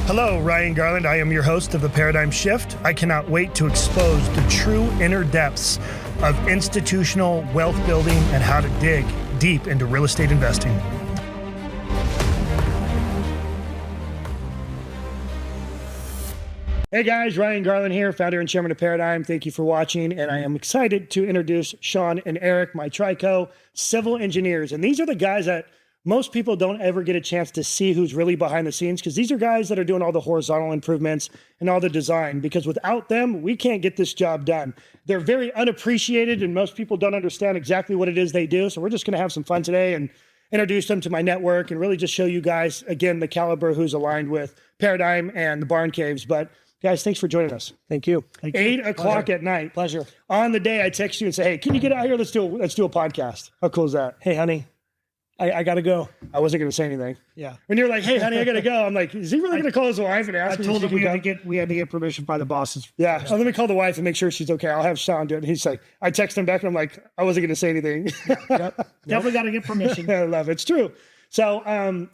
Hello, Ryan Garland. I am your host of the Paradyme Shift. I cannot wait to expose the true inner depths of institutional wealth building and how to dig deep into real estate investing. Hey guys, Ryan Garland here, founder and chairman of Paradyme. Thank you for watching, and I am excited to introduce Sean and Eric, my Trico civil engineers. And these are the guys that most people don't ever get a chance to see who's really behind the scenes, because these are guys that are doing all the horizontal improvements and all the design, because without them, we can't get this job done. They're very unappreciated, and most people don't understand exactly what it is they do. So we're just gonna have some fun today and introduce them to my network and really just show you guys, again, the caliber who's aligned with Paradyme and the Barn Caves. But guys, thanks for joining us. Thank you. 8 o'clock at night. Pleasure. On the day I text you and say, hey, can you get out here? Let's do a podcast. How cool is that? Hey, honey, I got to go. I wasn't going to say anything. Yeah. When you're like, hey, honey, I got to go. I'm like, is he really going to call his wife and ask I me? told him we had to get permission by the bosses. Yeah. So let me call the wife and make sure she's okay. I'll have Sean do it. And he's like, I text him back and I'm like, I wasn't going to say anything. Yep. Definitely got to get permission. I love it. It's true. So,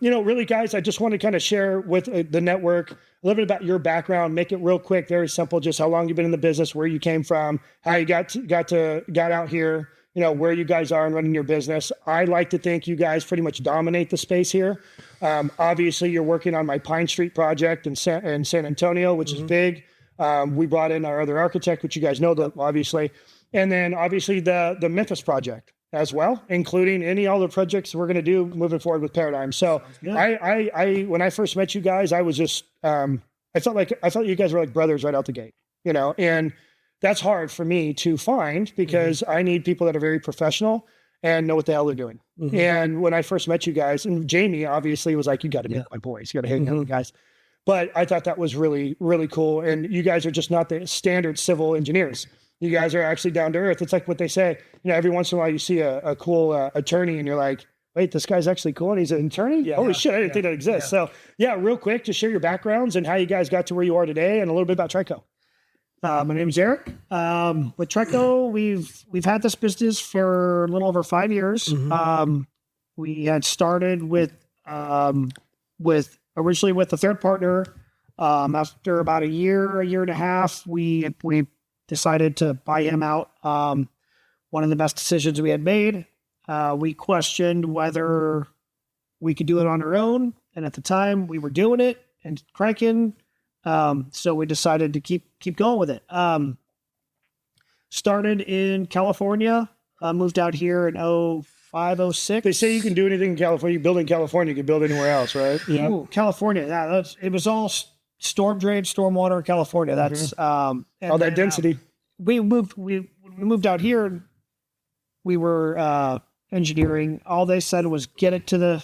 really, guys, I just want to kind of share with the network a little bit about your background, make it real quick, very simple, just how long you've been in the business, where you came from, how you got out here, where you guys are and running your business. I like to think you guys pretty much dominate the space here. Obviously, you're working on my Pine Street project in San Antonio, which is big. We brought in our other architect, which you guys know, obviously. And then, obviously, the Memphis project as well, including all the projects we're going to do moving forward with Paradyme. So I when I first met you guys, I was just, I felt you guys were like brothers right out the gate, and that's hard for me to find, because I need people that are very professional and know what the hell they're doing. And when I first met you guys, and Jamie obviously was like, you got to meet my boys, you got to hang out with guys. But I thought that was really, really cool. And you guys are just not the standard civil engineers. You guys are actually down to earth. It's like what they say, every once in a while you see a cool attorney and you're like, wait, this guy's actually cool and he's an attorney? Yeah, holy shit, I didn't think that exists. So real quick, just share your backgrounds and how you guys got to where you are today and a little bit about Trico. My name is Eric. With Trico, we've had this business for a little over 5 years. We had started originally with a third partner. After about a year and a half, we decided to buy him out. One of the best decisions we had made. We questioned whether we could do it on our own, and at the time we were doing it and cranking. So we decided to keep going with it. Started in California, moved out here in 05, 06. They say you can do anything in California. You build in California, you can build anywhere else, right? Yeah. Ooh, California. Yeah, it was all storm drain, stormwater in California. That's all that density. We moved out here, and we were engineering. All they said was get it to the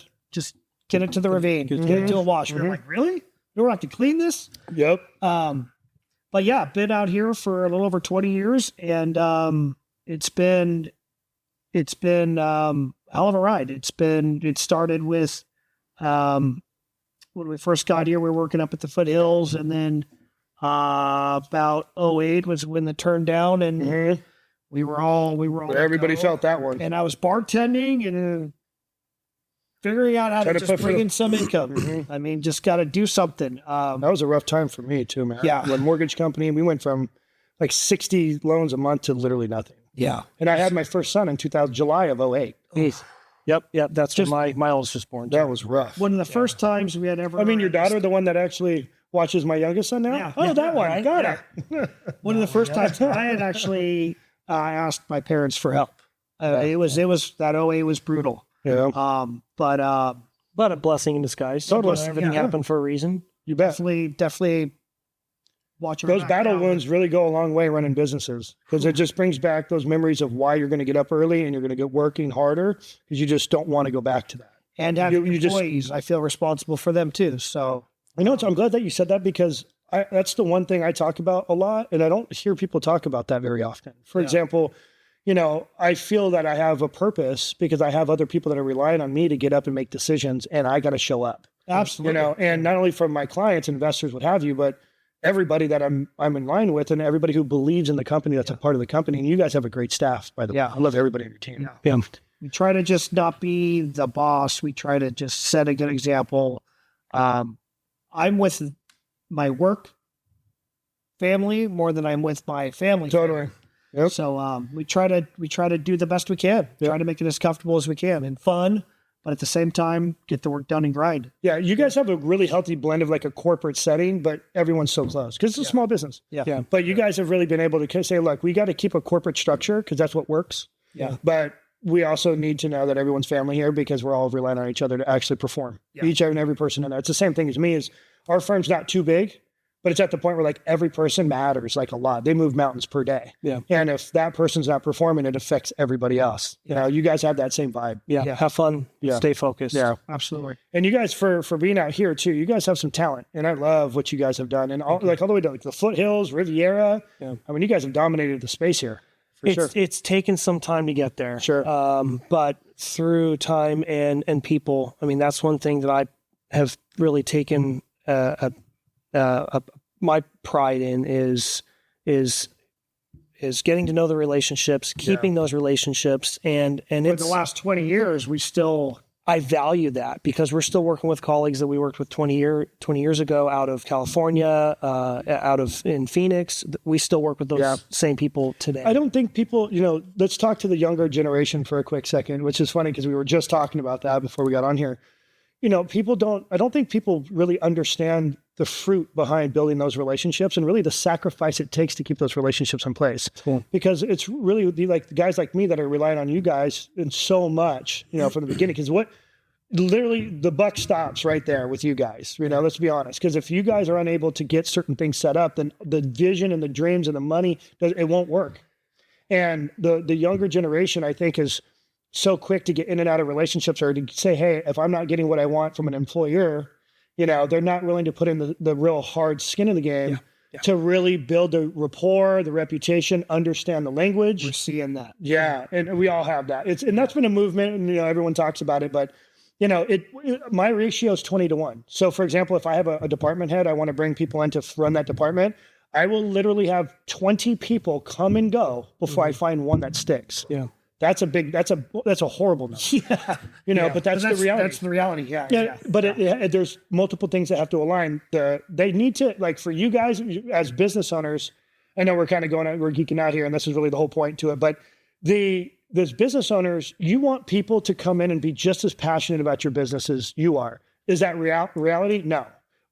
ravine, get it to a wash. We were like, really? We were like to clean this? Yep. But yeah, been out here for a little over 20 years, and it's been hell of a ride. It started with when we first got here, we were working up at the foothills, and then about 08 was when the turn down, and we were all everybody felt that one. And I was bartending and figuring out how to just bring in some income. I mean, just got to do something. That was a rough time for me too, man. Yeah. When mortgage company, we went from like 60 loans a month to literally nothing. Yeah. And I had my first son in July of 08. Yep. That's just when my oldest was born. That was rough. One of the first times we had ever. I mean, your daughter, the one that actually watches my youngest son now? Yeah. Oh, that one. Right? Got it. One of the first times I had actually I asked my parents for help. It was that 08 was brutal. Yeah. But a blessing in disguise. Totally. Everything happened for a reason. You bet. Definitely watch those battle wounds really go a long way running businesses, because it just brings back those memories of why you're going to get up early and you're going to get working harder, because you just don't want to go back to that. And having employees, I feel responsible for them too. So I'm glad that you said that, because that's the one thing I talk about a lot, and I don't hear people talk about that very often. For example, I feel that I have a purpose because I have other people that are relying on me to get up and make decisions, and I got to show up. Absolutely. And not only from my clients, investors, what have you, but everybody that I'm in line with, and everybody who believes in the company that's a part of the company. And you guys have a greit staff, by the way. I love everybody on your team. Yeah. We try to just not be the boss. We try to just set a good example. I'm with my work family more than I'm with my family. Totally. Yep. So we try to do the best we can. Try to make it as comfortable as we can and fun, but at the same time get the work done and grind. Yeah, you guys have a really healthy blend of like a corporate setting, but everyone's so close because it's a small business. Yeah. But you guys have really been able to say, look, we got to keep a corporate structure because that's what works. Yeah. But we also need to know that everyone's family here because we're all relying on each other to actually perform. Yeah. Each and every person in there. It's the same thing as me. Is our firm's not too big, but it's at the point where like every person matters like a lot. They move mountains per day. Yeah. And if that person's not performing, it affects everybody else. You know, you guys have that same vibe. Yeah. Have fun. Yeah. Stay focused. Yeah. Absolutely. And you guys for being out here too, you guys have some talent, and I love what you guys have done, and all the way to like the foothills, Riviera. Yeah. I mean, you guys have dominated the space here for sure. It's taken some time to get there. Sure. But through time and people, I mean, that's one thing that I have really taken my pride in is getting to know the relationships, keeping those relationships, and For it's the last 20 years, we still I value that because we're still working with colleagues that we worked with 20 years ago out of California, in Phoenix. We still work with those same people today. I don't think people, let's talk to the younger generation for a quick second, which is funny because we were just talking about that before we got on here. I don't think people really understand the fruit behind building those relationships and really the sacrifice it takes to keep those relationships in place. Cool. Because it's really the guys like me that are relying on you guys in so much, from the beginning. Because literally the buck stops right there with you guys, let's be honest. Because if you guys are unable to get certain things set up, then the vision and the dreams and the money, it won't work. And the younger generation, I think, is so quick to get in and out of relationships or to say, hey, if I'm not getting what I want from an employer, they're not willing to put in the real hard skin in the game to really build the rapport, the reputation, understand the language. we're seeing that. Yeah. And we all have that. And that's been a movement, and, everyone talks about it, but my ratio is 20-1. So for example, if I have a department head, I want to bring people in to run that department, I will literally have 20 people come and go before I find one that sticks. Yeah. That's a horrible number. Yeah. But that's the reality. That's the reality. Yeah. But there's multiple things that have to align. They need to, like, for you guys as business owners, I know we're kind of we're geeking out here, and this is really the whole point to it, but those business owners, you want people to come in and be just as passionate about your business as you are. Is that reality? No.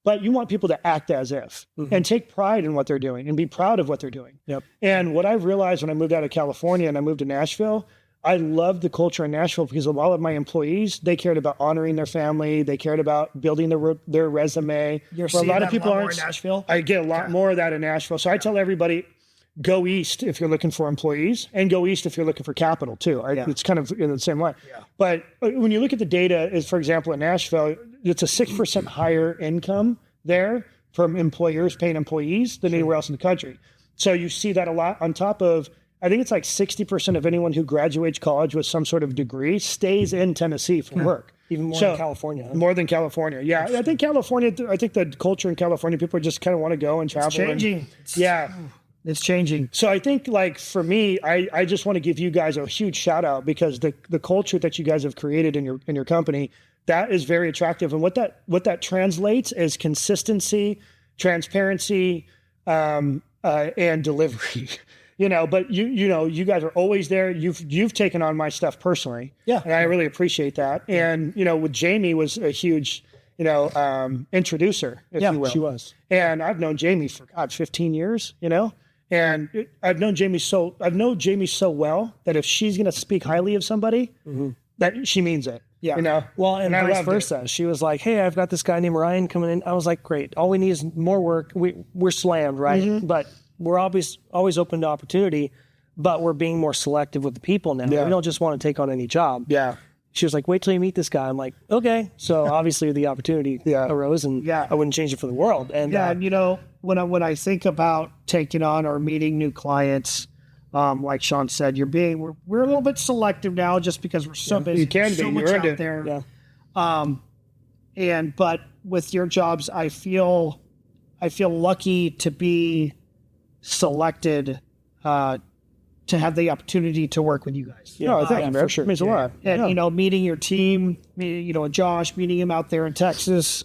But you want people to act as if and take pride in what they're doing and be proud of what they're doing. Yep. And what I've realized when I moved out of California and I moved to Nashville, I loved the culture in Nashville because a lot of my employees, they cared about honoring their family. They cared about building their resume. You're Where seeing that a lot more in Nashville? I get a lot more of that in Nashville. So I tell everybody, go east if you're looking for employees, and go east if you're looking for capital too. It's kind of in the same line. Yeah. But when you look at the data, is for example in Nashville, it's a 6% higher income there from employers paying employees than anywhere else in the country. So you see that a lot on top of, I think it's like 60% of anyone who graduates college with some sort of degree stays in Tennessee for work. Even more than California. Huh? More than California. Yeah. I think the culture in California, people just kind of want to go and travel. It's changing. It's changing. So I think, like, for me, I just want to give you guys a huge shout out because the culture that you guys have created in your company, that is very attractive. And what that translates is consistency, transparency, and delivery. But you guys are always there. You've taken on my stuff personally. Yeah. And I really appreciate that. And, with Jamie was a huge, introducer, if you will. She was. And I've known Jamie for 15 years, and I've known Jamie so well that if she's going to speak highly of somebody, that she means it. Yeah. Well, and I vice loved versa. She was like, hey, I've got this guy named Ryan coming in. I was like, great. All we need is more work. We're slammed, right? But we're always open to opportunity, but we're being more selective with the people now. Yeah. We don't just want to take on any job. Yeah. She was like, wait till you meet this guy. I'm like, okay. So obviously the opportunity arose, and I wouldn't change it for the world. And and when I think about taking on or meeting new clients, like Sean said, we're a little bit selective now just because we're so busy. You can so be. much You earned out it. there. yeah. But with your jobs, I feel lucky to be selected to have the opportunity to work with you guys. Yeah, thank you, man. for sure. It means a lot. And meeting your team, Josh, meeting him out there in Texas,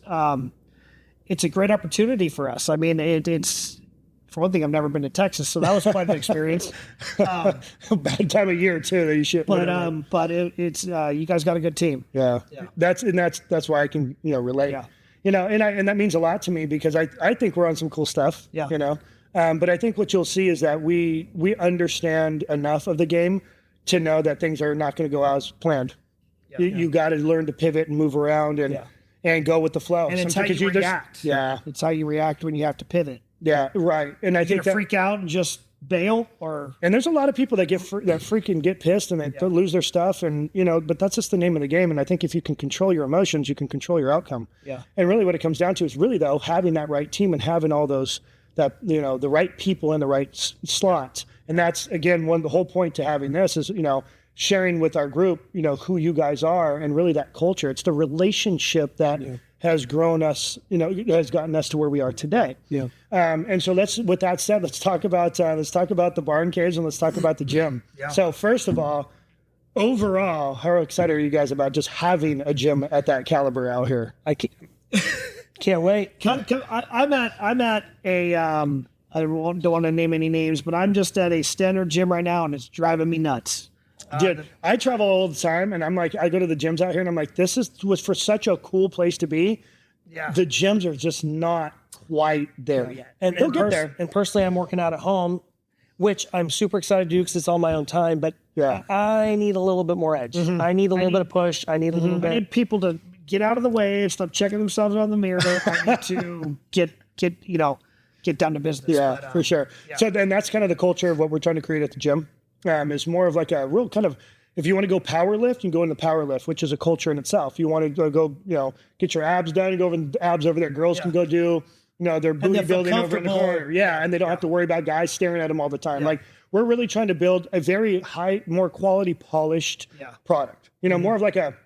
it's a great opportunity for us. I mean, it's for one thing, I've never been to Texas, so that was quite an experience. Bad time of year too that you ship. But it's you guys got a good team. Yeah. That's why I can relate. Yeah. And that means a lot to me because I think we're on some cool stuff. Yeah. But I think what you'll see is that we understand enough of the game to know that things are not going to go as planned. Yeah. You got to learn to pivot and move around and go with the flow. And it's how you react. It's how you react when you have to pivot. Yeah, right. And I think that freak out and just bail, and there's a lot of people that freaking get pissed and they lose their stuff, and but that's just the name of the game. And I think if you can control your emotions, you can control your outcome. Yeah. And really, what it comes down to is really though having that right team and having all those the right people in the right slots. And that's again the whole point to having this is sharing with our group who you guys are and really that culture. It's the relationship that has grown us, has gotten us to where we are today. Yeah. And so with that said, let's talk about the barn caves and let's talk about the gym. Yeah. So first of all, overall, how excited are you guys about just having a gym at that caliber out here? I can't wait. I'm at a I don't want to name any names, but I'm just at a standard gym right now, and it's driving me nuts. Dude, I travel all the time, and I'm like, I go to the gyms out here, and I'm like, this was for such a cool place to be. Yeah, the gyms are just not quite there yet, and they'll get there. And personally, I'm working out at home, which I'm super excited to do because it's all my own time. But I need a little bit more edge. Mm-hmm. I need a little bit of push. I need a little bit. I need people to get out of the way and stop checking themselves on the mirror. I need to get down to business. Yeah, for sure. Yeah. So then that's kind of the culture of what we're trying to create at the gym. Is more of like a real kind of, if you want to go power lift, you can go into power lift, which is a culture in itself. You want to go, get your abs done, go over the abs over there. Girls can go do, their booty building over in the corner. Yeah. And they don't have to worry about guys staring at them all the time. Yeah. Like we're really trying to build a very high, more quality polished product, more of like a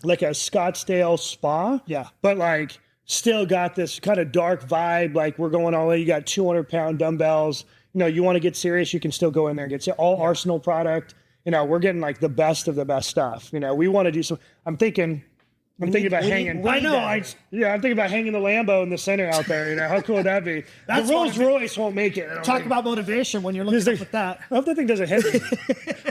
Scottsdale spa. Yeah. But like still got this kind of dark vibe. Like we're going all in, you got 200-pound dumbbells. You want to get serious, you can still go in there and get all Arsenal product. We're getting like the best of the best stuff. We want to do some. I'm thinking about hanging. I know. I'm thinking about hanging the Lambo in the center out there. How cool would that be? The Rolls Royce won't make it. Talk about motivation when you're looking up with that. I hope that thing doesn't hit me.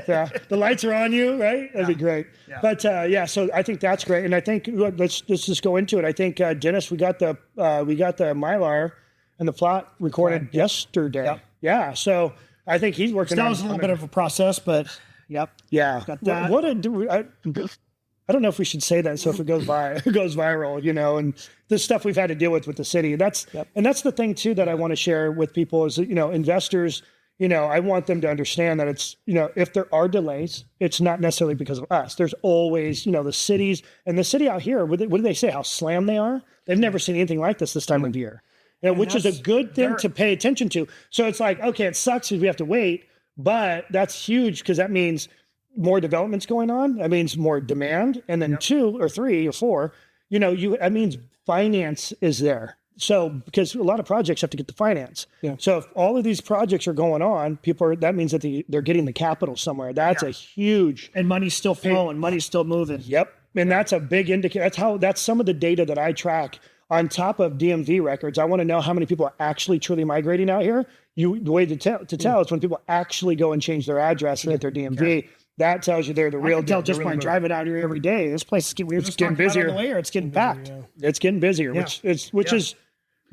Yeah, the lights are on you, right? That'd be great. Yeah. But so I think that's great. And I think let's just go into it. I think Dennis, we got the Mylar and the plot recorded yesterday. Yep. Yeah, so I think he's working. That was a little bit of a process, but yeah. Got that. I don't know if we should say that. So if it goes viral, and the stuff we've had to deal with the city. And that's the thing too that I want to share with people is investors. I want them to understand that it's if there are delays, it's not necessarily because of us. There's always the cities and the city out here. What do they say? How slammed they are? They've never seen anything like this time of year. Which is a good thing to pay attention to. So it's like, okay, it sucks because we have to wait, but that's huge because that means more development's going on. That means more demand. And then 2 or 3 or 4, that means finance is there. So because a lot of projects have to get the finance. Yeah. So if all of these projects are going on, that means that they're getting the capital somewhere. That's a huge. And money's still flowing, money's still moving. Yep. And that's a big indicator. That's some of the data that I track. On top of DMV records, I want to know how many people are actually truly migrating out here. The way to tell is when people actually go and change their address and get their DMV. That tells you they're the real. I can tell just by driving out here every day. This place is getting busier. On the way, or it's getting packed. Yeah. It's getting busier, which is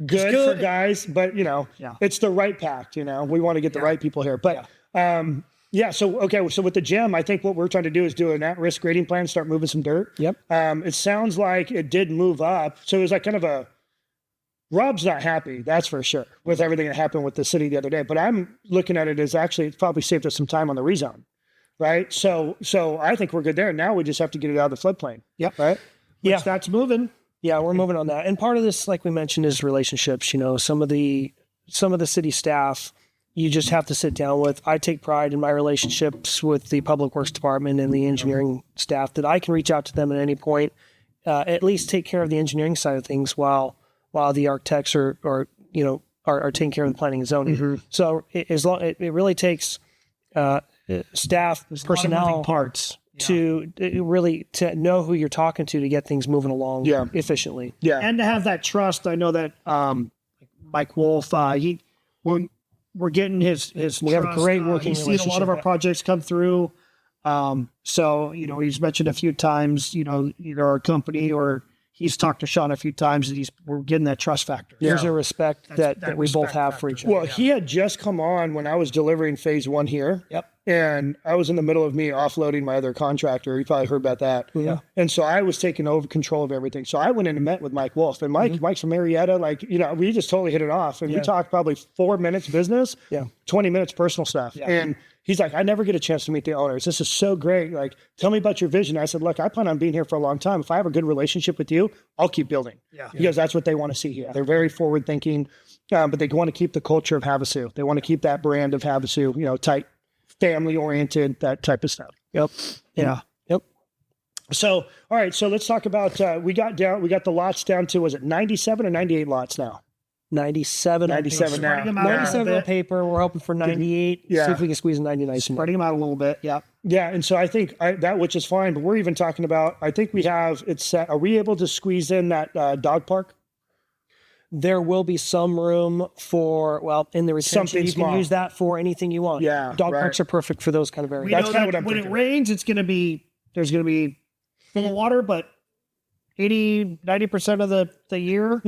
good for guys. But it's the right packed. We want to get the right people here. But So with the gym, I think what we're trying to do is do an at-risk grading plan, start moving some dirt. Yep. It sounds like it did move up. So it was like kind of Rob's not happy, that's for sure, with everything that happened with the city the other day. But I'm looking at it as actually, it's probably saved us some time on the rezone, right? So I think we're good there. Now we just have to get it out of the floodplain. Yep. Right? Yeah. That's moving. Yeah, we're moving on that. And part of this, like we mentioned, is relationships. Some of the city staff, you just have to sit down with. I take pride in my relationships with the public works department and the engineering staff that I can reach out to them at any point, at least take care of the engineering side of things while the architects are taking care of the planning and zoning. Mm-hmm. So it really takes staff, personnel parts. to really to know who you're talking to get things moving along efficiently. Yeah. And to have that trust. I know that Mike Wolf, we're getting his We have a trust. great working He's seen a lot of our projects come through. So, he's mentioned a few times, either our company or he's talked to Sean a few times, and we're getting that trust factor. There's a respect that we both have for each other. Well, he had just come on when I was delivering phase 1 here. Yep. And I was in the middle of me offloading my other contractor. You probably heard about that. Yeah. And so I was taking over control of everything. So I went in and met with Mike Wolf. And Mike's from Marietta. We just totally hit it off. And we talked probably 4 minutes business, 20 minutes personal stuff. Yeah. And he's like, I never get a chance to meet the owners. This is so great. Like, tell me about your vision. I said, look, I plan on being here for a long time. If I have a good relationship with you, I'll keep building. Yeah. Because that's what they want to see here. They're very forward thinking, but they want to keep the culture of Havasu. They want to keep that brand of Havasu, tight, family oriented, that type of stuff. Yep. Yeah. Yep. So, all right. So let's talk about, we got the lots down to, was it 97 or 98 lots now? 97 now. 97 on paper. We're hoping for 98. See if we can squeeze a 99. Spreading them out a little bit. Yeah. Yeah. And so I think that, which is fine, but we're even talking about, I think we have it set. Are we able to squeeze in that dog park? There will be some room for, in the retention, Something you small. can use that for anything you want. Yeah, Dog right. parks are perfect for those kind of areas. We That's know kinda that what I'm when thinking. it rains, there's going to be full of water, but 90% of the year,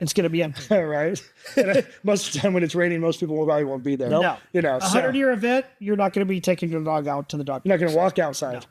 it's going to be empty. Right. Most of the time when it's raining, most people probably won't be there. No. You know, A 100-year event, you're not going to be taking your dog out to the dog. You're not going to walk outside.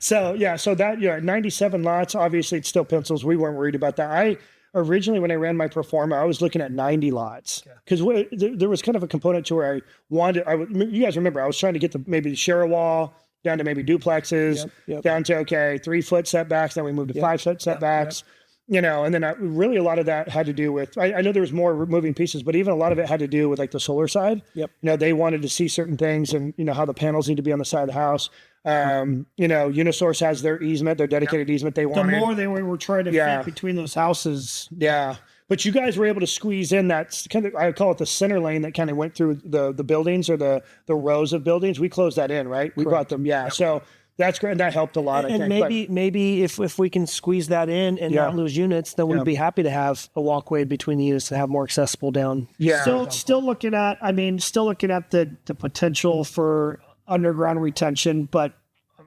So that 97 lots, obviously it's still pencils. We weren't worried about that. Originally, when I ran my pro forma, I was looking at 90 lots because there was kind of a component to where you guys remember, I was trying to get maybe the share a wall down to maybe duplexes, down to, 3-foot setbacks. Then we moved to 5-foot setbacks, and then really a lot of that had to do with, I know there was more moving pieces, but even a lot of it had to do with like the solar side. Yep. They wanted to see certain things and, how the panels need to be on the side of the house. Unisource has their easement, their dedicated easement they wanted. The more they were trying to fit between those houses. Yeah. But you guys were able to squeeze in that kind of, I call it the center lane that kind of went through the buildings or the rows of buildings. We closed that in, right? We brought them. Yeah. Yep. So that's great. And that helped a lot. And maybe if we can squeeze that in and not lose units, then we'd be happy to have a walkway between the units to have more accessible down. Yeah. Still looking at the potential for underground retention, but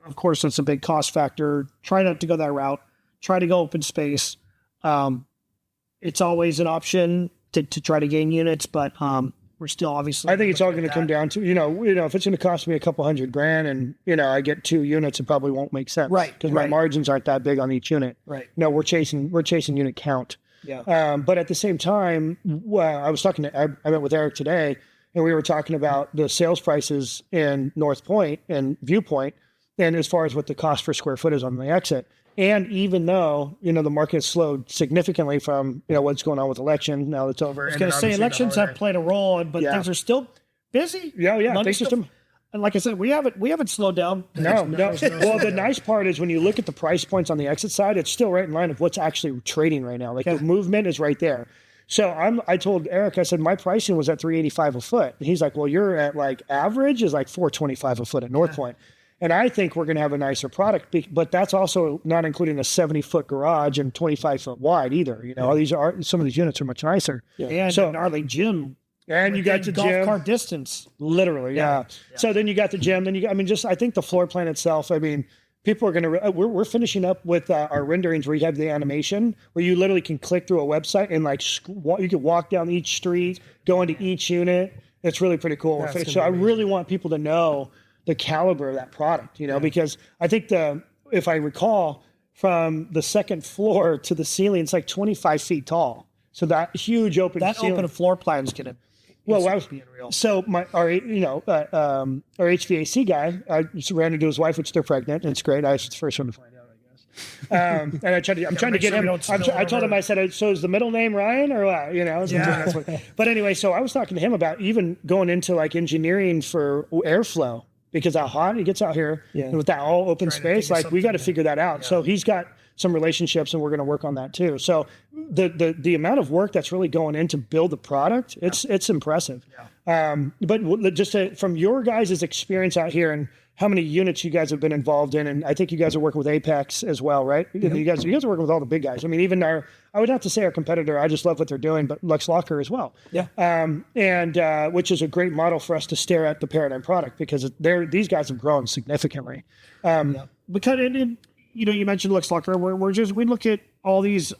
of course it's a big cost factor. Try not to go that route. Try to go open space. It's always an option to try to gain units, but we're still obviously. I think it's all going to come down to if it's going to cost me a couple $100,000 and I get 2 units, it probably won't make sense, right? Because my margins aren't that big on each unit, right? No, we're chasing unit count. Yeah. But at the same time, I was talking I met with Eric today, and we were talking about the sales prices in North Point and Viewpoint, and as far as what the cost per square foot is on the exit. And even though, the market has slowed significantly from, what's going on with election, now it's over. I was going to say elections have played a role, but things are still busy. Yeah. And like I said, we haven't slowed down. No. Well, the nice part is when you look at the price points on the exit side, it's still right in line of what's actually trading right now. Like the movement is right there. So I told Eric, I said, my pricing was at $385 a foot. And he's like, well, you're at like average is like $425 a foot at North Point. And I think we're going to have a nicer product, but that's also not including a 70-foot garage and 25-foot wide either. Some of these units are much nicer. Yeah. And an gnarly gym. And you got the golf gym. cart distance. Literally, yeah. So then you got the gym. Then I think the floor plan itself, people are going to, we're finishing up with our renderings where you have the animation where you literally can click through a website and you can walk down each street, go into each unit. It's really pretty cool. So I really want people to know the caliber of that product, because I think if I recall, from the second floor to the ceiling, it's like 25 feet tall. So that huge open floor plan is going to. Be unreal. So our HVAC guy, I just ran into his wife, which they're pregnant. And it's great. I was the first one to find out, I guess. And I'm trying to get him. I told him, I said, so is the middle name Ryan or what? But anyway, so I was talking to him about even going into like engineering for airflow. Because how hot it gets out here and with that all open space, we got to figure that out. Yeah. So he's got some relationships and we're going to work on that too. So the amount of work that's really going in to build the product, it's impressive. Yeah. But just from your guys' experience out here and how many units you guys have been involved in. And I think you guys are working with Apex as well, right? You guys are working with all the big guys. I mean, even I would have to say our competitor, I just love what they're doing, but Lux Locker as well. Yeah. And which is a great model for us to stare at the Paradyme product, because these guys have grown significantly. Because you mentioned Lux Locker. We look at all these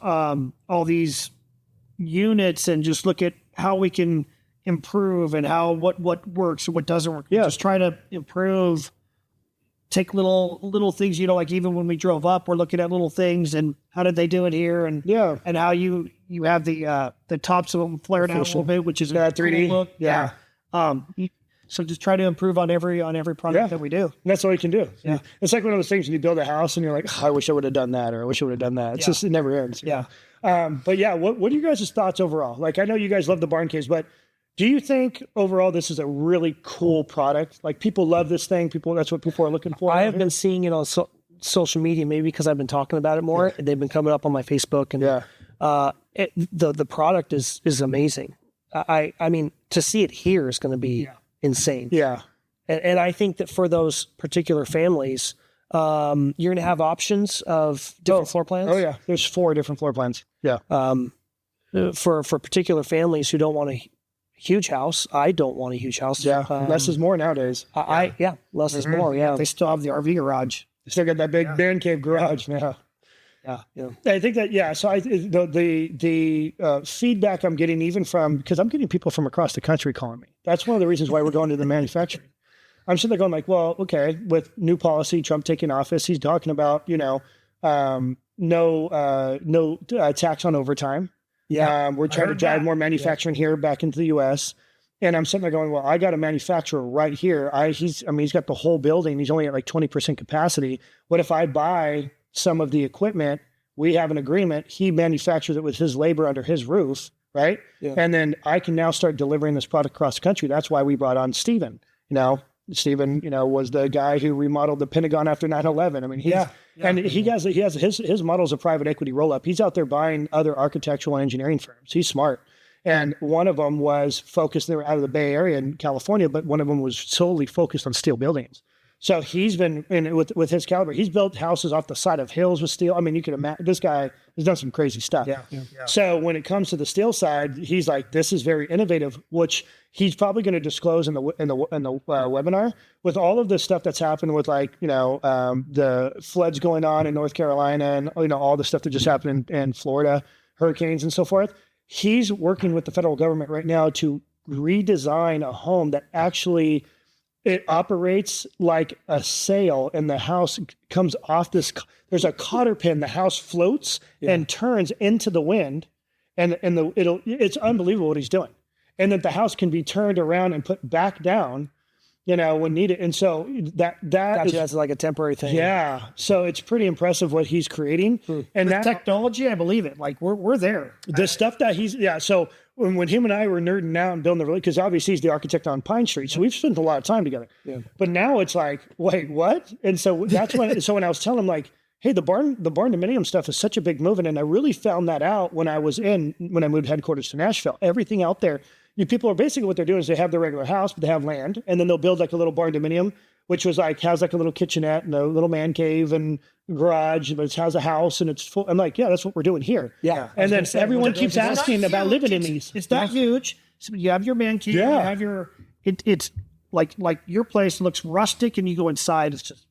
units and just look at how we can improve and what works and what doesn't work. Yeah. Just try to improve. Take little things, like even when we drove up, we're looking at little things and how did they do it here, and how you have the tops of them flared out a little bit, which is a 3D cool look. Yeah. So just try to improve on every product that we do. And that's all you can do. Yeah. It's like one of those things when you build a house and you're like, oh, I wish I would have done that, or I wish I would have done that. It's just, it never ends. Yeah. But yeah, what are you guys' thoughts overall? Like, I know you guys love the barn caves, but do you think overall this is a really cool product? Like, people love this thing. That's what people are looking for. I have been seeing it on social media, maybe because I've been talking about it more. Yeah. They've been coming up on my Facebook, and the product is amazing. I mean, to see it here is going to be insane. Yeah. And I think that for those particular families, you're going to have options of different floor plans. Oh yeah. There's 4 different floor plans. Yeah. For particular families who don't want a huge house. I don't want a huge house. Yeah. Less is more nowadays. Less is more. Yeah. They still have the RV garage. They still got that big man cave garage now. Yeah. I think that, so the feedback I'm getting, even because I'm getting people from across the country calling me. That's one of the reasons why we're going to the manufacturing. I'm sitting there going like, well, okay, with new policy, Trump taking office, he's talking about, no tax on overtime. Yeah. We're trying to drive more manufacturing here back into the U.S. And I'm sitting there going, well, I got a manufacturer right here. He's got the whole building. He's only at like 20% capacity. What if I buy some of the equipment? We have an agreement. He manufactures it with his labor under his roof, right? Yeah. And then I can now start delivering this product across the country. That's why we brought on Steven. Steven, was the guy who remodeled the Pentagon after 9/11. I mean, he has his model's a private equity roll up. He's out there buying other architectural and engineering firms. He's smart. And one of them was focused, they were out of the Bay Area in California, but one of them was solely focused on steel buildings. So he's been with his caliber. He's built houses off the side of hills with steel. I mean, you can imagine this guy has done some crazy stuff. Yeah. So when it comes to the steel side, he's like, this is very innovative, which he's probably going to disclose in the webinar with all of the stuff that's happened with the floods going on in North Carolina and all the stuff that just happened in Florida, hurricanes and so forth. He's working with the federal government right now to redesign a home that actually it operates like a sail, and the house comes off this. There's a cotter pin. The house floats and turns into the wind, and it's unbelievable what he's doing. And that the house can be turned around and put back down, when needed. And so that's like a temporary thing. Yeah. So it's pretty impressive what he's creating. And that technology, I believe it. Like we're there. The stuff that So when him and I were nerding out and building because obviously he's the architect on Pine Street, so we've spent a lot of time together. Yeah. But now it's like, wait, what? And so that's when I was telling him like, hey, the barn dominium stuff is such a big movement, and I really found that out when I moved headquarters to Nashville. Everything out there, people are basically what they're doing is they have their regular house, but they have land, and then they'll build like a little barn dominium, which has like a little kitchenette and a little man cave and garage, but it has a house and it's full. I'm like, yeah, that's what we're doing here. Yeah. And then everyone keeps asking about living in these. It's not huge. So you have your man cave. Yeah. You have your. It's like your place looks rustic, and you go inside. It's just.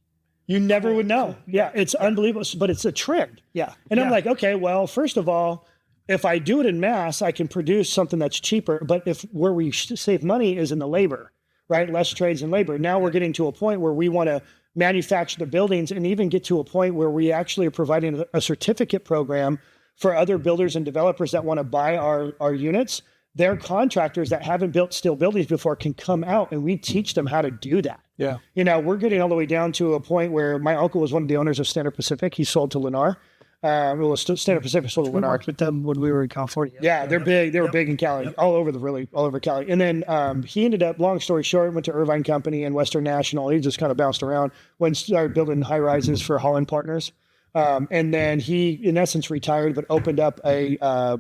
You never would know. Yeah, it's unbelievable, but it's a trend. Yeah. And I'm like, okay, well, first of all, if I do it in mass, I can produce something that's cheaper. But where we save money is in the labor, right? Less trades and labor. Now we're getting to a point where we want to manufacture the buildings and even get to a point where we actually are providing a certificate program for other builders and developers that want to buy our units. Their contractors that haven't built steel buildings before can come out and we teach them how to do that. Yeah. We're getting all the way down to a point where my uncle was one of the owners of Standard Pacific. He sold to Lennar. Standard Pacific sold to Lennar. We worked with them when we were in California. Yeah, they're big. They were big in Cali, all over Cali. And then he ended up, long story short, went to Irvine Company and Western National. He just kind of bounced around, started building high rises for Holland Partners. And then he, in essence, retired, but opened up a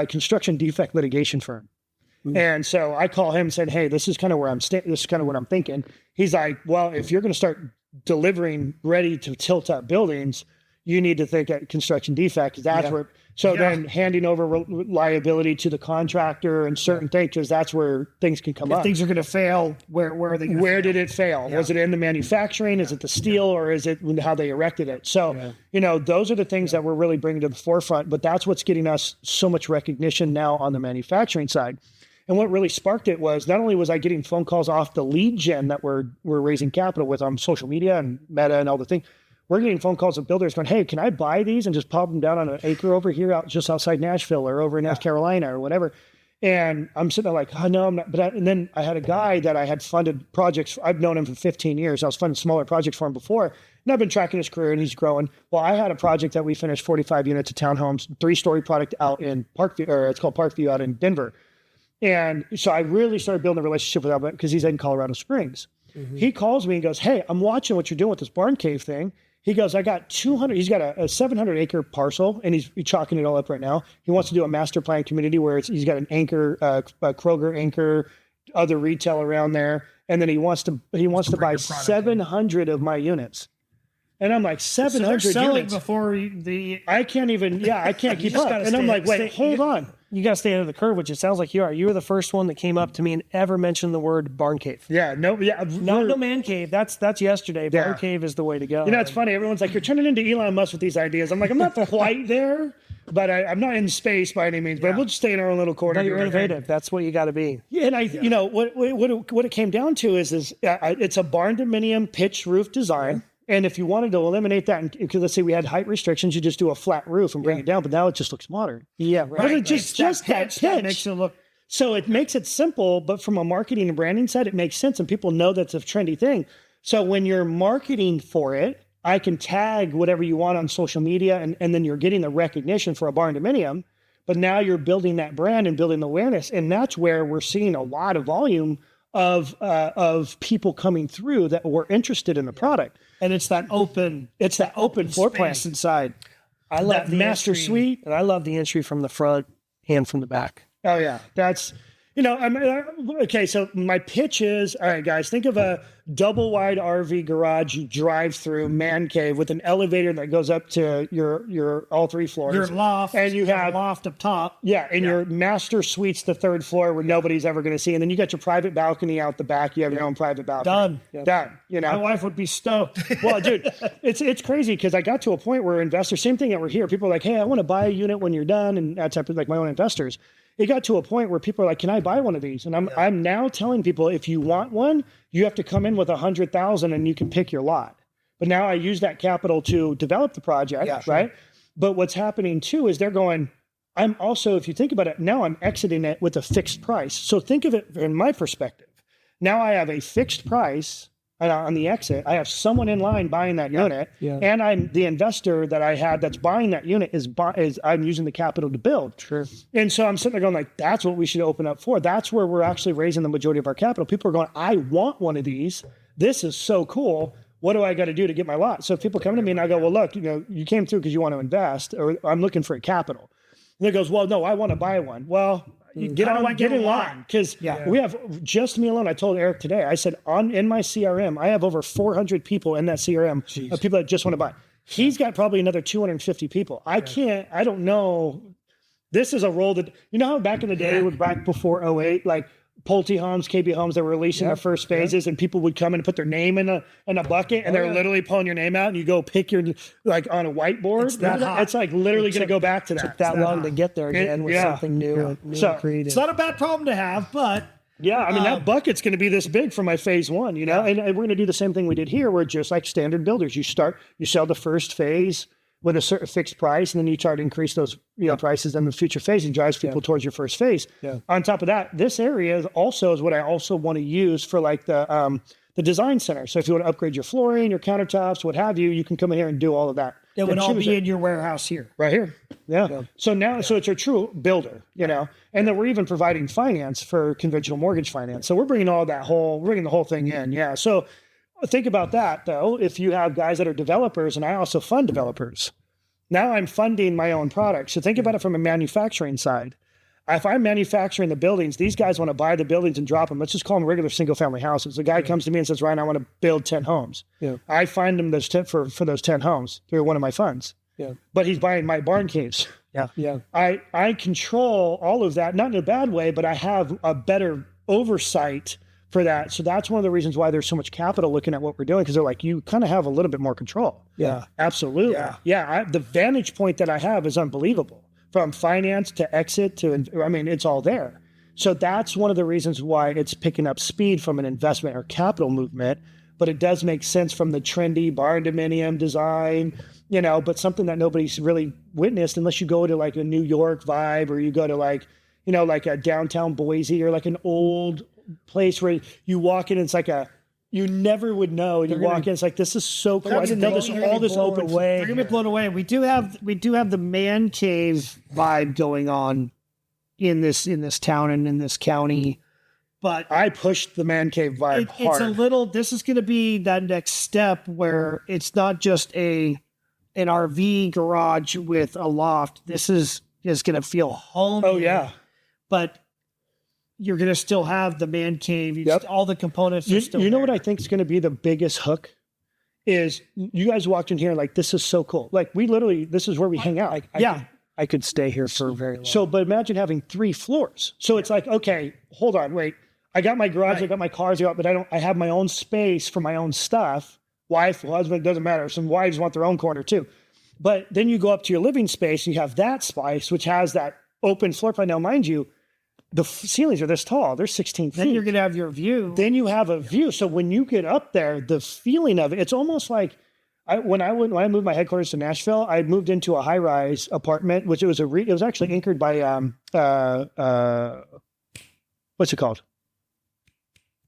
construction defect litigation firm. And so I call him and said, hey, this is kind of where this is kind of what I'm thinking. He's like, well, if you're going to start delivering ready to tilt up buildings, you need to think at construction defect, because that's where, then handing over liability to the contractor and certain things, because that's where things can come up. Things are going to fail. Where are they? Where did it fail? Was it in the manufacturing? Is it the steel, or is it how they erected it? So, those are the things that we're really bringing to the forefront, but that's what's getting us so much recognition now on the manufacturing side. And what really sparked it was, not only was I getting phone calls off the lead gen that we're raising capital with on social media and Meta and all the things, we're getting phone calls of builders going, hey, can I buy these and just pop them down on an acre over here just outside Nashville or over in North Carolina or whatever? And I'm sitting there like, oh, no, I'm not. And then I had a guy that I had funded projects. I've known him for 15 years. I was funding smaller projects for him before. And I've been tracking his career, and he's growing. Well, I had a project that we finished 45 units of townhomes, 3-story product out in Parkview, or it's called Parkview out in Denver. And so I really started building a relationship with him because he's in Colorado Springs. He calls me and goes, hey, I'm watching what you're doing with this barn cave thing. He goes, I got 200, he's got a 700 acre parcel, and he's chalking it all up right now. He wants to do a master plan community where he's got an anchor, a Kroger anchor, other retail around there. And then he wants to buy 700 of my units. And I'm like, 700 so selling units before I can't even, I can't keep up. And I'm like, wait, hold on. You got to stay ahead of the curve, which it sounds like you are. You were the first one that came up to me and ever mentioned the word barn cave. No man cave. That's yesterday. Barn cave is the way to go. It's funny. Everyone's like, you're turning into Elon Musk with these ideas. I'm like, I'm not quite there, but I'm not in space by any means. But we'll just stay in our own little corner. No, you're innovative. That's what you got to be. Yeah, and what it came down to is it's a barn dominium pitch roof design. And if you wanted to eliminate that, because let's say we had height restrictions, you just do a flat roof and bring it down. But now it just looks modern. Yeah, right. But it's just that pitch. That makes it look. So it makes it simple, but from a marketing and branding side, it makes sense, and people know that's a trendy thing. So when you're marketing for it, I can tag whatever you want on social media, and then you're getting the recognition for a barn dominium. But now you're building that brand and building the awareness, and that's where we're seeing a lot of volume of people coming through that were interested in the product. And it's that open floor plan inside. I love that the master entry, suite, and I love the entry from the front and from the back. Oh yeah, that's okay. So my pitch is, all right, guys, think of a double wide RV garage drive through man cave with an elevator that goes up to your all 3 floors. Your loft, and you have a loft up top. Yeah, and your master suite's the 3rd floor where nobody's ever going to see, and then you got your private balcony out the back. You have your own private balcony. Done. My wife would be stoked. Well, dude, it's crazy because I got to a point where investors, same thing that we're here. People are like, hey, I want to buy a unit when you're done, and that type of like my own investors. It got to a point where people are like, can I buy one of these? And I'm now telling people, if you want one, you have to come in with 100,000 and you can pick your lot. But now I use that capital to develop the project, right? But what's happening too is they're going, I'm also, if you think about it, now I'm exiting it with a fixed price. So think of it in my perspective. Now I have a fixed price on the exit. I have someone in line buying that unit, and I'm the investor that I had that's buying that unit is I'm using the capital to build. Sure. And so I'm sitting there going like, that's what we should open up for. That's where we're actually raising the majority of our capital. People are going, I want one of these. This is so cool. What do I got to do to get my lot? So if people come to me and I go, well, look, you came through because you want to invest, or I'm looking for a capital. And it goes, well, no, I want to buy one. Well, get in line, because we have just me alone. I told Eric today, I said in my CRM, I have over 400 people in that CRM of people that just want to buy. He's got probably another 250 people. I don't know. This is a role that, how back in the day, back before 08, like Pulte Homes, KB Homes, they were releasing their first phases, and people would come in and put their name in a bucket, and they're literally pulling your name out, and you go pick your, like on a whiteboard. It's like literally going to go back to that. Took that long to get there again with something new and creative. It's not a bad problem to have, but that bucket's going to be this big for my phase 1, and we're going to do the same thing we did here, where just like standard builders, you sell the first phase with a certain fixed price, and then you try to increase those prices in the future phase and drives people towards your first phase. On top of that, this area is what I also want to use for like the design center. So if you want to upgrade your flooring, your countertops, what have you, you can come in here and do all of that. It would all be in your warehouse here. Right here. Yeah. So now, so it's a true builder, and then we're even providing finance for conventional mortgage finance. So we're bringing the whole thing in. Yeah. So think about that, though. If you have guys that are developers, and I also fund developers, now I'm funding my own product. So think about it from a manufacturing side. if I'm manufacturing the buildings, these guys want to buy the buildings and drop them. Let's just call them regular single family houses. The guy comes to me and says, Ryan, I want to build 10 homes. Yeah. I find him those for those 10 homes through one of my funds. Yeah. But he's buying my barn caves. Yeah. I control all of that, not in a bad way, but I have a better oversight for that. So that's one of the reasons why there's so much capital looking at what we're doing, because they're like, you kind of have a little bit more control. Yeah. Absolutely. The vantage point that I have is unbelievable. From finance to exit to, I mean, it's all there. So that's one of the reasons why it's picking up speed from an investment or capital movement, but it does make sense from the trendy barn dominium design, but something that nobody's really witnessed unless you go to like a New York vibe, or you go to like, like a downtown Boise, or like an old place where you walk in and it's like you never would know. And you walk in, it's like, this is so cool. I didn't know this, all this open way. They're going to be blown away. We do have the man cave vibe going on in this town and in this county. But I pushed the man cave vibe hard. This is going to be that next step where it's not just an RV garage with a loft. This is going to feel homey. Oh, yeah. But you're going to still have the man cave. All the components are still You know there. what I think is going to be the biggest hook is you guys walked in here like, this is so cool. Like this is where we hang out. I could stay here for very long. So, but imagine having 3 floors. So it's like, okay, hold on, wait. I got my garage, I got my cars out, but I have my own space for my own stuff. Wife, husband, doesn't matter. Some wives want their own corner too. But then you go up to your living space and you have that space, which has that open floor plan. Now, mind you, the ceilings are this tall. They're 16 feet. Then you're going to have your view. Then you have a view. So when you get up there, the feeling of it, it's almost like when I moved my headquarters to Nashville, I moved into a high-rise apartment, which it was actually anchored by what's it called?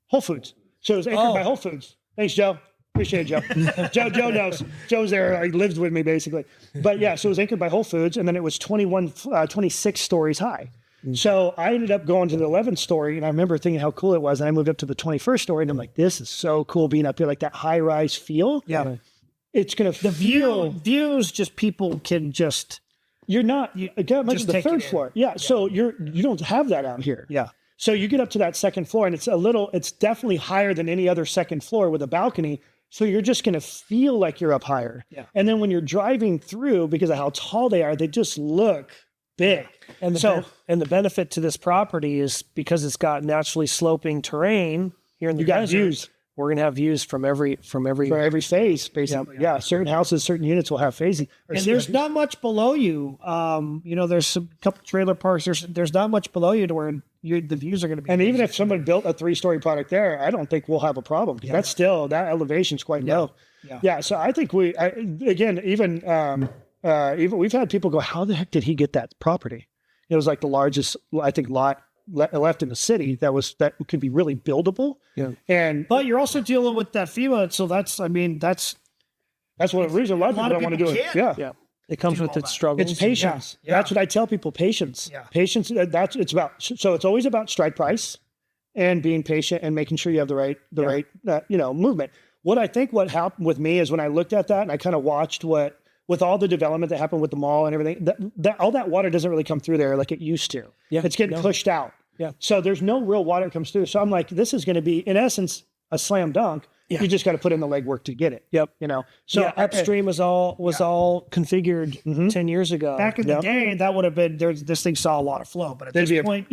Whole Foods. So it was anchored by Whole Foods. Thanks, Joe. Appreciate it, Joe. Joe knows. Joe's there. He lives with me basically. But yeah, so it was anchored by Whole Foods, and then it was 26 stories high. So I ended up going to the 11th story, and I remember thinking how cool it was. And I moved up to the 21st story, and I'm like, this is so cool being up here, like that high rise feel. Yeah. It's going to views, just people can just. You're not, again, like Just the take third it in. floor. Yeah. So you don't have that out here. Yeah. So you get up to that second floor, and it's definitely higher than any other second floor with a balcony. So you're just going to feel like you're up higher. Yeah. And then when you're driving through, because of how tall they are, they just look big. And the benefit to this property is because it's got naturally sloping terrain here in the desert, views. We're going to have views from every phase, basically. Yeah. Certain houses, certain units will have phasing. And there's not much below you. There's a couple trailer parks. There's not much below you to where the views are going to be. And even if someone built a 3-story product there, I don't think we'll have a problem. That's still, that elevation's quite low. Yeah. So I think even we've had people go, how the heck did he get that property? It was like the largest, I think, lot left in the city that could be really buildable. Yeah. But you're also dealing with that FEMA, so that's one reason a lot of people don't want to do it. Yeah. It comes with its struggles. It's patience. Yeah. That's what I tell people. Patience. Yeah. Patience. So it's always about strike price and being patient and making sure you have the right movement. What happened with me is when I looked at that and I kind of watched with all the development that happened with the mall and everything, that all that water doesn't really come through there like it used to. Yeah. It's getting pushed out. Yeah. So there's no real water that comes through. So I'm like, this is going to be, in essence, a slam dunk. Yeah. You just got to put in the legwork to get it. Yep. So upstream was all configured 10 years ago. back in the day, that would have been this thing saw a lot of flow, but at this point,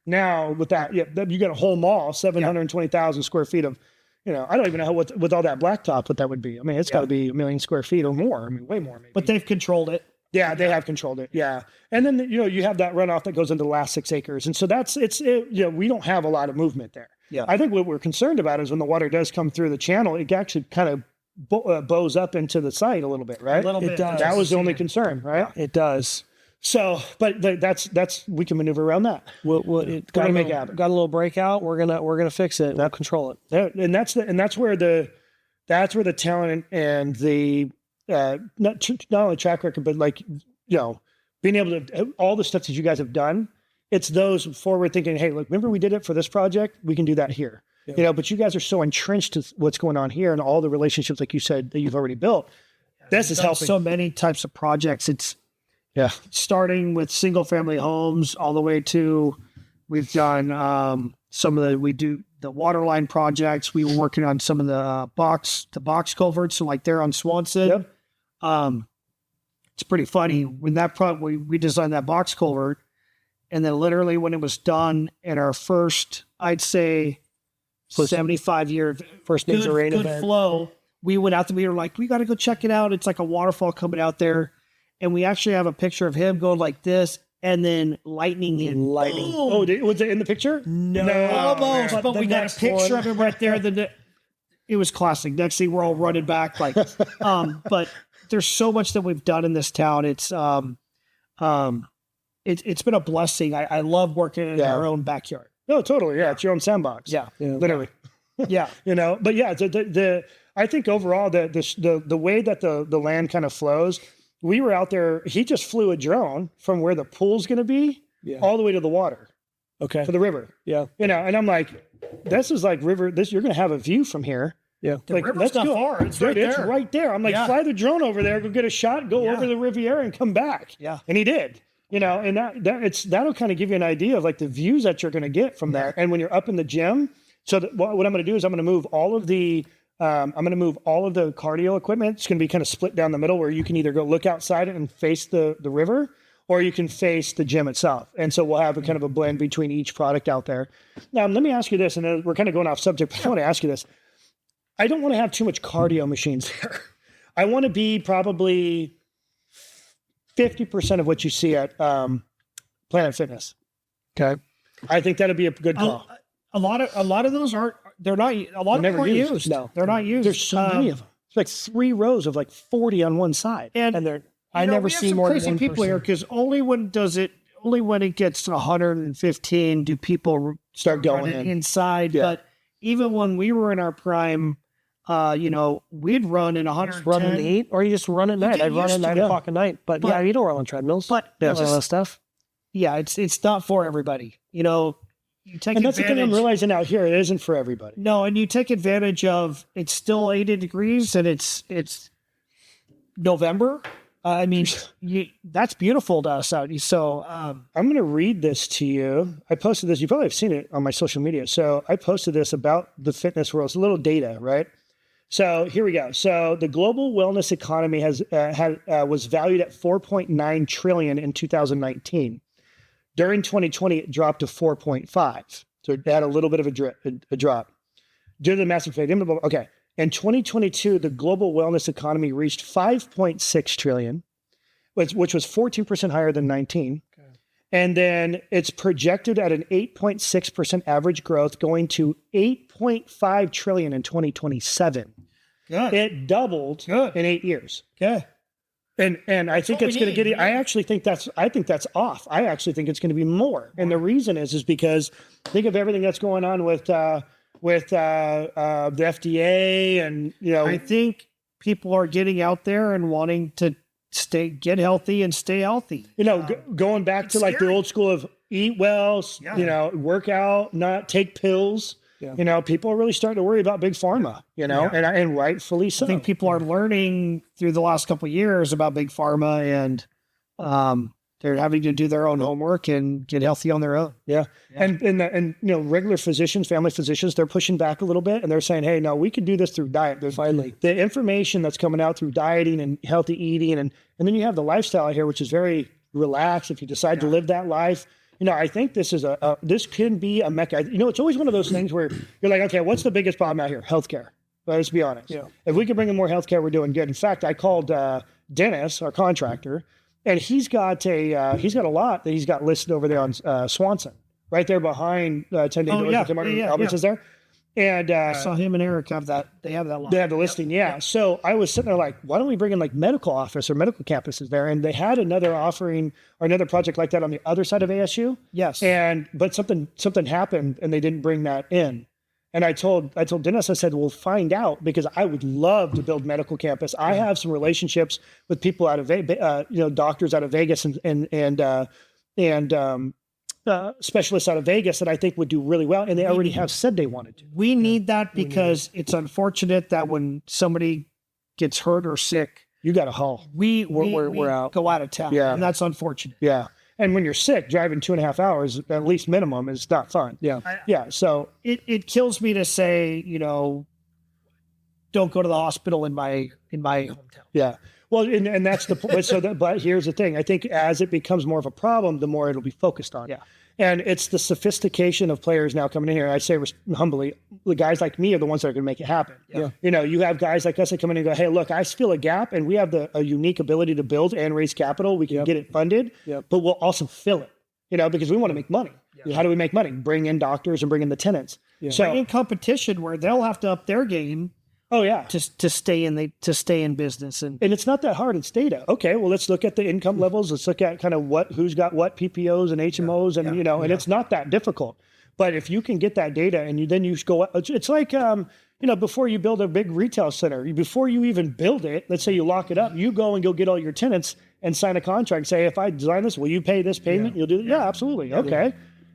now with that, you got a whole mall, 720,000 square feet of, I don't even know with all that blacktop what that would be. I mean, it's got to be 1 million square feet or more. I mean, way more maybe. but they've controlled it. Yeah, they have controlled it. Yeah. And then, you have that runoff that goes into the last 6 acres. And so we don't have a lot of movement there. Yeah. I think what we're concerned about is when the water does come through the channel, it actually kind of bows up into the site a little bit, right? A little bit. It does. That was the only concern, right? It does. So, but that's we can maneuver around that. It Gotta make it happen. got a little breakout. We're gonna fix it. We'll control it. And that's where the talent and the not only track record, but being able to all the stuff that you guys have done. It's those forward thinking. Hey, look, remember we did it for this project. We can do that here. Yeah. But you guys are so entrenched to what's going on here and all the relationships, like you said, that you've already built. This is helping. So many types of projects. Yeah. starting with single family homes all the way to we've done we do the water line projects. We were working on some of the box culverts, so like there on Swanson. Yep. It's pretty funny when we designed that box culvert, and then literally when it was done in our first, I'd say, 75-year First major rain good event. flow, we went out there. We were like, we got to go check it out. It's like a waterfall coming out there, and we actually have a picture of him going like this, and then lightning hit. Lightning. Oh, was it in the picture? No, man. but we got a picture of him right there. It was classic. Next thing, we're all running back like, but there's so much that we've done in this town. It's it's been a blessing. I love working in our own backyard. No, totally. Yeah, it's your own sandbox. Yeah, Literally. yeah. But yeah, I think overall the way that the land kind of flows, we were out there. He just flew a drone from where the pool's going to be all the way to the water. Okay. For the river. Yeah. And I'm like, this is like river. You're going to have a view from here. Yeah. The river's not far. It's right there. It's right there. I'm like, fly the drone over there, go get a shot, go over the Riviera and come back. Yeah. And he did. And that'll kind of give you an idea of like the views that you're going to get from there. And when you're up in the gym, so what I'm going to do is I'm going to move all of the cardio equipment. It's going to be kind of split down the middle where you can either go look outside and face the river, or you can face the gym itself. And so we'll have a kind of a blend between each product out there. Now, let me ask you this, and then we're kind of going off subject, but I want to ask you this. I don't want to have too much cardio machines there. I want to be probably 50% of what you see at Planet Fitness. Okay. I think that'd be a good call. A lot of those they're not used. No, they're not used. There's so many of them. It's like 3 rows of like 40 on one side. And they're I never see more than crazy one people person. here because only when it gets to 115 do people Start going run in. inside. Yeah. But even when we were in our prime, we'd run in 110. Run at 8, or you just run at night. get I'd run used at to 9 it. o'clock at night. But yeah, you don't run on treadmills. But all it's just- that stuff. Yeah, it's not for everybody. You take And that's the thing I'm advantage. realizing out here. It isn't for everybody. No, and you take advantage of it's still 80 degrees and it's November. That's beautiful to us out. So I'm going to read this to you. I posted this. You probably have seen it on my social media. So I posted this about the fitness world. It's a little data, right? So here we go. So the global wellness economy was valued at 4.9 trillion in 2019. During 2020, it dropped to 4.5. So it had a little bit of a drop due to the massive fade. Okay. In 2022, the global wellness economy reached 5.6 trillion, which was 14% higher than 19. Okay. And then it's projected at an 8.6% average growth, going to 8.5 trillion in 2027. good. It doubled Good. in 8 years. Okay. And I think what it's we going to need, get. I actually think that's off. I actually think it's going to be more. And the reason is because think of everything that's going on with the FDA, and I think people are getting out there and wanting to get healthy and stay healthy. going back to like the scary. old school of eat well, Yeah. work out, not take pills. Yeah. People are really starting to worry about big pharma. And rightfully so. I think people are learning through the last couple of years about big pharma, and they're having to do their own homework and get healthy on their own. Yeah. And regular physicians, family physicians, they're pushing back a little bit, and they're saying, hey, no, we can do this through diet. There's Finally. the information that's coming out through dieting and healthy eating. And then you have the lifestyle here, which is very relaxed. If you decide to live that life, I think this is this can be a mecca. It's always one of those things where you're like, okay, what's the biggest problem out here? Healthcare. Let's be honest. Yeah. If we can bring in more healthcare, we're doing good. In fact, I called Dennis, our contractor, and he's got a lot that he's got listed over there on Swanson, right there behind 10 Day Doors. Alberts is there. And I saw him and Eric have that. They have that line. they have the listing, yeah. So I was sitting there like, why don't we bring in like medical office or medical campuses there? And they had another offering or another project like that on the other side of ASU. Yes. But something happened and they didn't bring that in. And I told Dennis, I said, we'll find out, because I would love to build medical campus. I have some relationships with people out of doctors out of Vegas and specialists out of Vegas that I think would do really well. And they already have said they wanted to. We need that because it's unfortunate that when somebody gets hurt or sick, you got to haul. we we're out. go out of town. Yeah. And that's unfortunate. Yeah. And when you're sick, driving 2.5 hours, at least minimum, is not fun. Yeah. Yeah. So It kills me to say, don't go to the hospital in my hometown. yeah. Well, and that's the point. But here's the thing. I think as it becomes more of a problem, the more it'll be focused on. Yeah. And it's the sophistication of players now coming in here. I say humbly, the guys like me are the ones that are going to make it happen. Yeah. You have guys like us that come in and go, hey, look, I feel a gap, and we have a unique ability to build and raise capital. We can get it funded, but we'll also fill it, because we want to make money. Yeah. How do we make money? Bring in doctors and bring in the tenants. Yeah. So in competition where they'll have to up their game. Oh yeah, to stay in business, and it's not that hard in data. Okay, well let's look at the income levels. Let's look at kind of who's got what PPOs and HMOs, and and it's not that difficult. But if you can get that data, and then you go, it's like before you build a big retail center, before you even build it, let's say you lock it up, you go and go get all your tenants and sign a contract. Say, if I design this, will you pay this payment? You'll do it. Yeah, absolutely. Okay.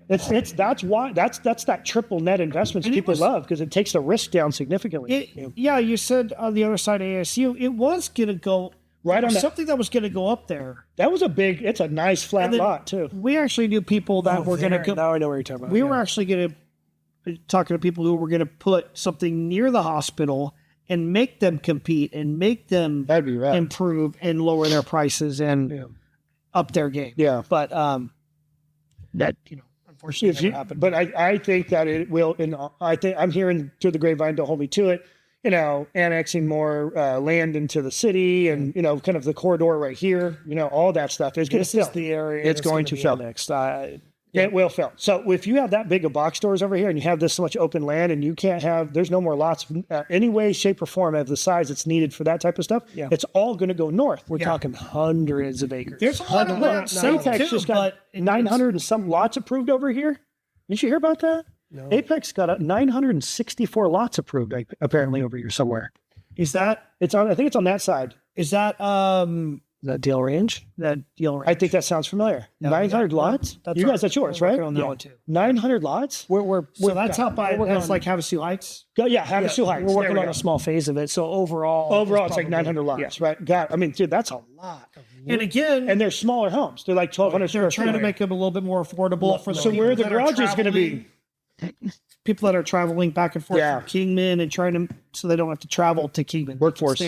That's that triple net investments people love, because it takes the risk down significantly. You said on the other side of ASU, it was going to go right on something that was going to go up there. That was it's a nice flat lot too. We actually knew people that were going to go. Now I know what you're talking about. We were actually going to talking to people who were going to put something near the hospital and make them compete and make them improve and lower their prices and up their game. Yeah, but that unfortunately never happened. But I think that it will. And I think I'm hearing through the grapevine, don't hold me to it, annexing more land into the city, and kind of the corridor right here, all that stuff is going to fill. This is the area. It's going to fill next. It will fill. So if you have that big of box stores over here, and you have this much open land, and you can't there's no more lots any way, shape, or form of the size that's needed for that type of stuff. Yeah. It's all going to go north. We're talking hundreds of acres. There's a lot of lots. Apex just got 900 and some lots approved over here. Did you hear about that? No. Apex got 964 lots approved apparently over here somewhere. Is that? It's on. I think it's on that side. Is that? Is that Deal Range? I think that sounds familiar. 900 lots? You guys, that's yours, right? On that one too. 900 lots? So that's out by, that's like Havasu Heights? Yeah, Havasu Heights. We're working on a small phase of it. So overall it's like 900 lots, right? Dude, that's a lot. And again, and they're smaller homes. They're like 1,200 square feet. They're trying to make them a little bit more affordable for the So where the garage is going to be? People that are traveling back and forth from Kingman and so they don't have to travel to Kingman. Workforce.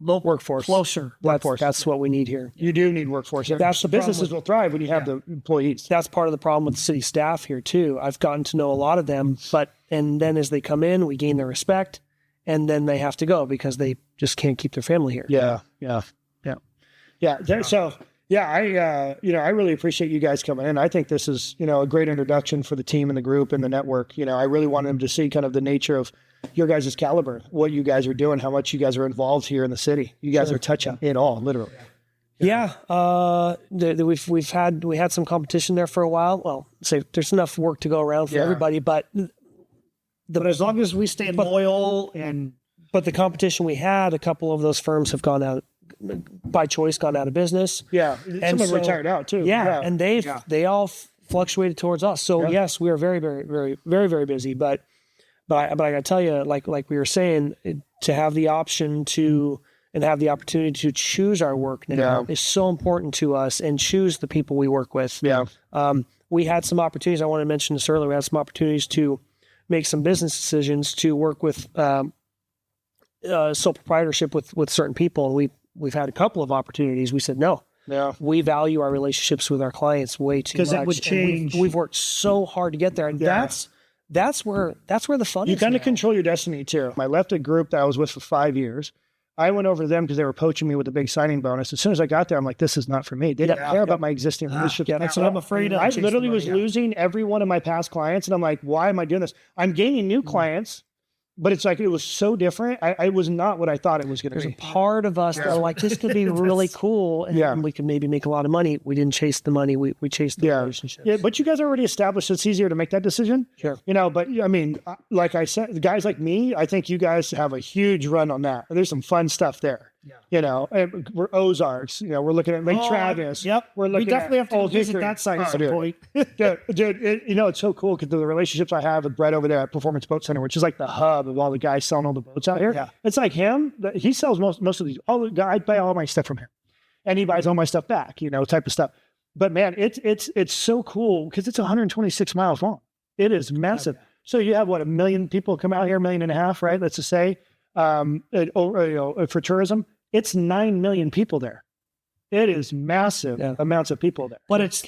Local workforce. Closer. That's what we need here. You do need workforce. That's the businesses will thrive when you have the employees. That's part of the problem with the city staff here too. I've gotten to know a lot of them, and then as they come in, we gain their respect, and then they have to go because they just can't keep their family here. Yeah. So I really appreciate you guys coming in. I think this is a great introduction for the team and the group and the network. I really wanted them to see kind of the nature of your guys' caliber, what you guys are doing, how much you guys are involved here in the city. You guys are touching it all, literally. Yeah. We had some competition there for a while. Well, there's enough work to go around for everybody, but as long as we stay loyal but the competition we had, a couple of those firms have gone out by choice, gone out of business. Yeah. And some retired out too. Yeah. And they all fluctuated towards us. So yes, we are very, very, very, very, very busy, but I got to tell you, like we were saying, to have the option to and have the opportunity to choose our work now is so important to us, and choose the people we work with. Yeah. We had some opportunities. I want to mention this earlier. We had some opportunities to make some business decisions to work with sole proprietorship with certain people, and we've had a couple of opportunities. We said no. Yeah. We value our relationships with our clients way too much. Because it would change. We've worked so hard to get there, and that's where the fun is. You kind of control your destiny too. I left a group that I was with for 5 years. I went over to them because they were poaching me with a big signing bonus. As soon as I got there, I'm like, this is not for me. They didn't care about my existing relationships. That's what I'm afraid of. I literally was losing every one of my past clients, and I'm like, why am I doing this? I'm gaining new clients, but it's like it was so different. I was not what I thought it was going to be. There's a part of us that are like, this could be really cool, and we could maybe make a lot of money. We didn't chase the money. We chased the relationships. Yeah, but you guys already established it's easier to make that decision. Sure. But I mean, like I said, guys like me, I think you guys have a huge run on that. There's some fun stuff there. You know, and we're Ozarks. You know, we're looking at Lake Travis. Yep. We're looking We definitely at have to Old visit Hickory. that site at some dude. point. Dude, you know, it's so cool because the relationships I have with Brett over there at Performance Boat Center, which is like the hub of all the guys selling all the boats out here. Yeah. It's like him. He sells most of these. All the guys buy all my stuff from him, and he buys all my stuff back. You know, type of stuff. But man, it's so cool because it's 126 miles long. It is massive. Okay. So you have what, 1 million people come out here, 1.5 million, right? Let's just say, for tourism, it's 9 million people there. It is massive amounts of people there. But it's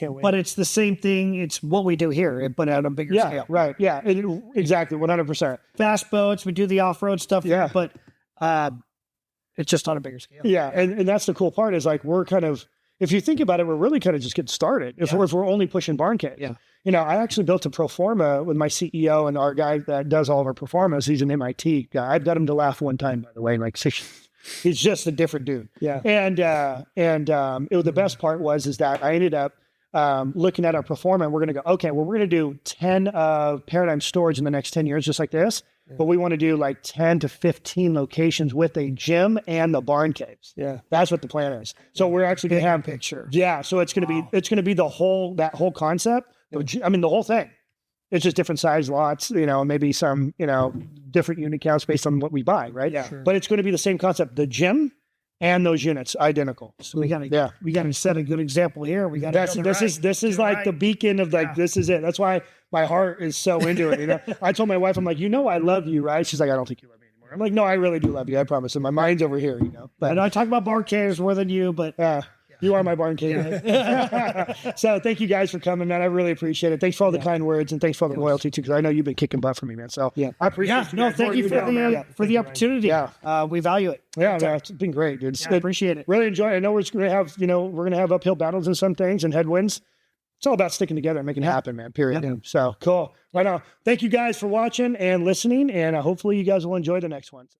the same thing. It's what we do here, but at a bigger scale. Right. Yeah. Exactly. 100%. Fast boats. We do the off-road stuff. Yeah. But it's just on a bigger scale. Yeah. And that's the cool part is like, we're kind of, if you think about it, we're really kind of just getting started. If we're only pushing barn caves. Yeah. You know, I actually built a pro forma with my CEO and our guy that does all of our pro formas. He's an MIT guy. I've got him to laugh one time, by the way, like 6 years. He's just a different dude. Yeah. And the best part is that I ended up looking at our pro forma and we're going to go, okay, well, we're going to do 10 Paradyme storage in the next 10 years, just like this. Yeah. But we want to do like 10 to 15 locations with a gym and the barn caves. Yeah. That's what the plan is. So we're actually going to have picture. Yeah. So it's going to be that whole concept. I mean, the whole thing. It's just different size lots, you know, maybe some, you know, different unit counts based on what we buy, right? Yeah. Sure. But it's going to be the same concept, the gym and those units identical. So we got to set a good example here. We got this is like the beacon of like, this is it. That's why my heart is so into it. You know, I told my wife, I'm like, you know, I love you, right? She's like, I don't think you love me anymore. I'm like, no, I really do love you. I promise. And my mind's over here, you know, but I know I talk about barn caves more than you, but you are my barn cave. So thank you guys for coming, man. I really appreciate it. Thanks for all the kind words and thanks for all the loyalty too, because I know you've been kicking butt for me, man. So I appreciate it. No, thank you for the opportunity. Yeah. We value it. Yeah, man, it's been great, dude. I appreciate it. Really enjoy it. I know we're going to have uphill battles in some things and headwinds. It's all about sticking together and making it happen, man. Period. Yeah. So cool. Right on. Thank you guys for watching and listening, and hopefully you guys will enjoy the next one.